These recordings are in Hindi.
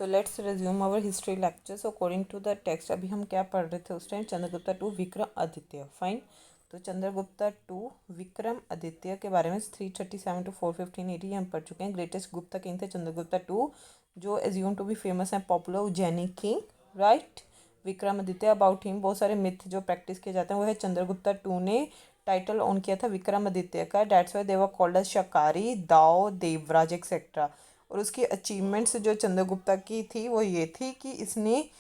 तो let's resume our history lectures according to the text. अभी हम क्या पढ़ रहे थे उस time? Chandragupta two Vikramaditya. Fine. तो चंद्रगुप्ता टू विक्रमादित्य के बारे में 337 to 415 AD हम पढ़ चुके हैं। ग्रेटेस्ट गुप्ता किंग थे चंद्रगुप्ता टू, जो एज्यूम टू बी फेमस हैं popular Ujjaini king, right. Vikramaditya, about him बहुत सारे मिथ जो प्रैक्टिस किए जाते हैं वो है चंद्रगुप्ता टू ने टाइटल ऑन किया था विक्रमादित्य का। That's why they were called as Shakari, दाओ, देवराज एक्सेट्रा। और उसकी अचीवमेंट्स जो चंद्रगुप्ता की थी वो ये थी कि इसने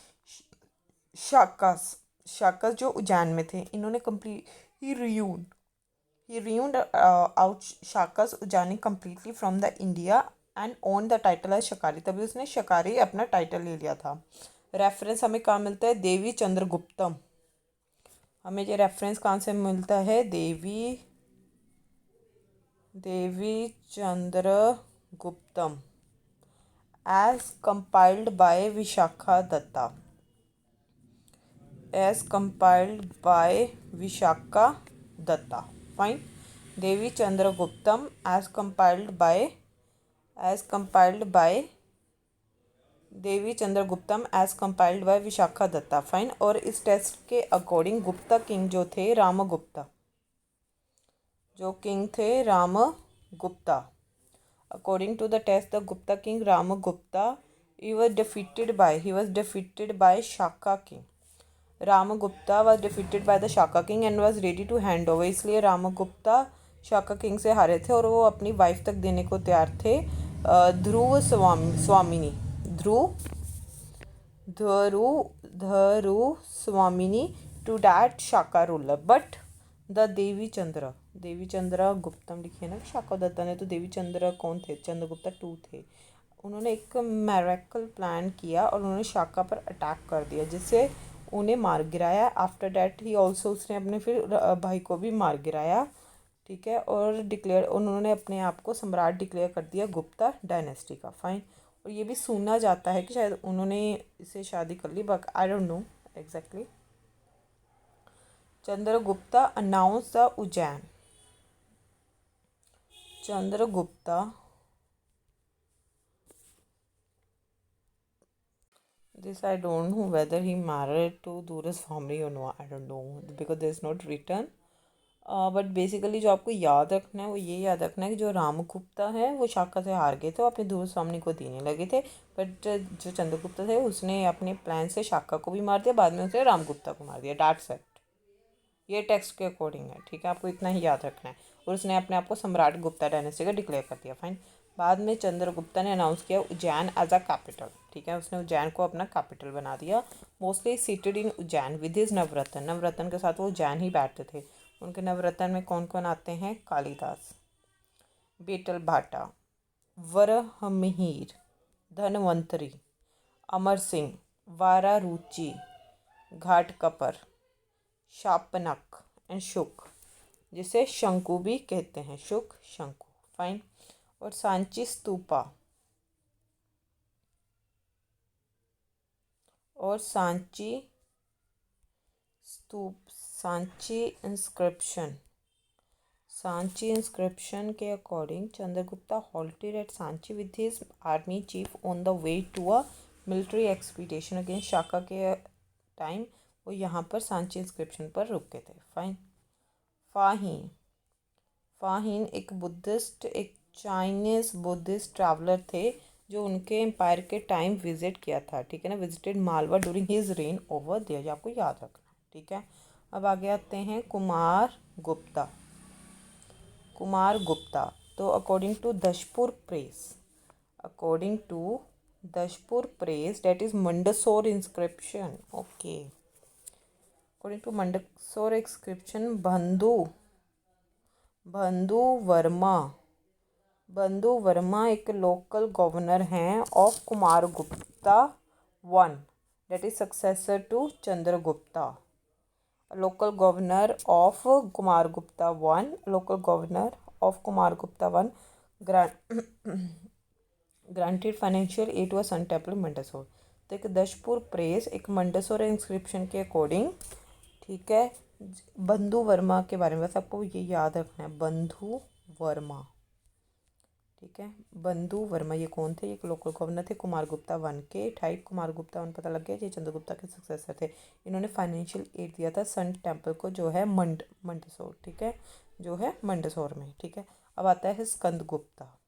शाकास शाकास जो उज्जैन में थे, इन्होंने कंप्लीट ही ruined out Shakas Ujjaini completely from the India and own the title as Shakari. तभी उसने शकारी अपना टाइटल ले लिया था। रेफरेंस हमें कहाँ मिलता है? देवी चंद्रगुप्तम। हमें ये रेफरेंस कहाँ से मिलता है? देवी चंद्रगुप्तम as compiled by Vishakha Datta. Fine. Devi Chandraguptam as compiled by Vishakha Datta. Fine. और इस टेस्ट के अकॉर्डिंग गुप्ता किंग जो थे रामगुप्ता, according to the test the Gupta king Ramagupta he was defeated by Shaka king. Ramagupta was defeated by the Shaka king and was ready to hand over, इसलिए रामगुप्ता शाका किंग से हारे थे और वो अपनी वाइफ तक देने को तैयार थे। Dhruvaswamini to that Shaka ruler, but the Devichandraguptam लिखी है ना शाका दत्ता ने, तो देवी चंद्र कौन थे? चंद्रगुप्ता टू थे। उन्होंने एक मैरेकल प्लान किया और उन्होंने शाका पर अटैक कर दिया जिससे उन्हें मार गिराया। आफ्टर डैट ही ऑल्सो उसने अपने फिर भाई को भी मार गिराया, ठीक है। और उन्होंने अपने आप को सम्राट डिक्लेयर कर दिया गुप्ता डायनेस्टी का। फाइन। और ये भी सुना जाता है कि शायद उन्होंने इससे शादी कर ली, but I don't know exactly. Chandragupta announce the Ujjain. This I don't know whether he married to Dur's family or no. I don't know because there is not written. But basically जो आपको याद रखना है वो ये याद रखना है कि जो रामगुप्ता है वो शाका से हार गए थे, वो अपने दूर स्वामी को देने लगे थे। बट जो चंद्रगुप्ता थे उसने अपने प्लान से शाका को भी मार दिया, बाद में उसने रामगुप्ता को मार दिया। That's it. ये टेक्स्ट के अकॉर्डिंग है, ठीक है। आपको इतना ही याद रखना है। और उसने अपने आप को सम्राट गुप्ता डायनेस्टी का डिक्लेयर कर दिया। फाइन। बाद में चंद्रगुप्ता ने अनाउंस किया उज्जैन एज अ कैपिटल, ठीक है। उसने उज्जैन को अपना कैपिटल बना दिया। Mostly seated in Ujjain with his Navratna के साथ वो उज्जैन ही बैठते थे। उनके नवरत्न में कौन कौन आते हैं? कालिदास, बेटल भाटा, वरहमिहिर, धनवंतरी, अमर सिंह, वारा रुचि, घाटकपर, शापनक एंड शुक, जिसे शंकु भी कहते हैं। शुक, शंकु। फाइन। और सांची स्तूपा और सांची इंस्क्रिप्शन के according Chandragupta halted at Sanchi with his army chief on the way to a military expedition against शाका के टाइम वो यहाँ पर सांची इंस्क्रिप्शन पर रुके थे। फाइन। फाहीन एक चाइनीज बुद्धिस्ट ट्रैवलर थे जो उनके एम्पायर के टाइम विजिट किया था, ठीक है ना। Visited Malwa during his reign over there, आपको याद रखना, ठीक है। अब आगे आते हैं कुमार गुप्ता। तो अकॉर्डिंग टू दशपुर प्रेस that is Mandsaur inscription, okay. According to Mandsaur inscription Bandhuvarma एक लोकल गवर्नर हैं of Kumaragupta one, that is successor to Chandragupta. Local governor of Kumaragupta one granted financial aid to a sun temple Mandsaur. तो एक दशपुर प्रेस एक मंडसौर इंस्क्रिप्शन के अकॉर्डिंग, ठीक है, बंधु वर्मा के बारे में बस आपको ये याद रखना है, बंधु वर्मा, ठीक है। बंधु वर्मा ये कौन थे? ये लोकल गवर्नर थे कुमार गुप्ता वन के। टाइप कुमार गुप्ता वन पता लग गया, ये चंद्रगुप्ता के सक्सेसर थे। इन्होंने फाइनेंशियल एड दिया था सन टेम्पल को, जो है मंडसौर, ठीक है, जो है मंडसौर में, ठीक है। अब आता है स्कंद गुप्ता।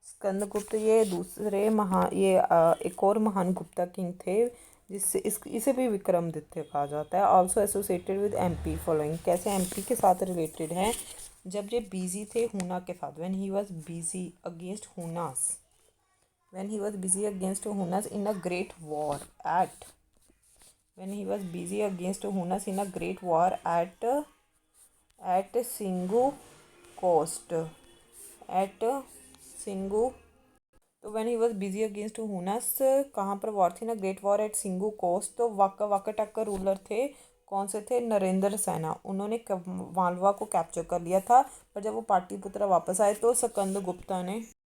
स्कंदगुप्त ये दूसरे एक और महान गुप्ता किंग थे, जिससे इसे भी विक्रमादित्य कहा जाता है। Also associated with MP following. कैसे एमपी के साथ रिलेटेड है? जब ये बिजी थे हुना के साथ, when he was busy against Hunas, in a great war at when he was busy against Hunas in a great war at Singu coast at Singu। तो when he was busy against Huns, कहाँ पर वॉर थी ना? Great war at Singu coast. तो वाकाटक का रूलर थे, कौन से थे? नरेंद्र सेना। उन्होंने मालवा को कैप्चर कर लिया था, पर जब वो पाटलिपुत्रा वापस आए तो स्कंदगुप्ता ने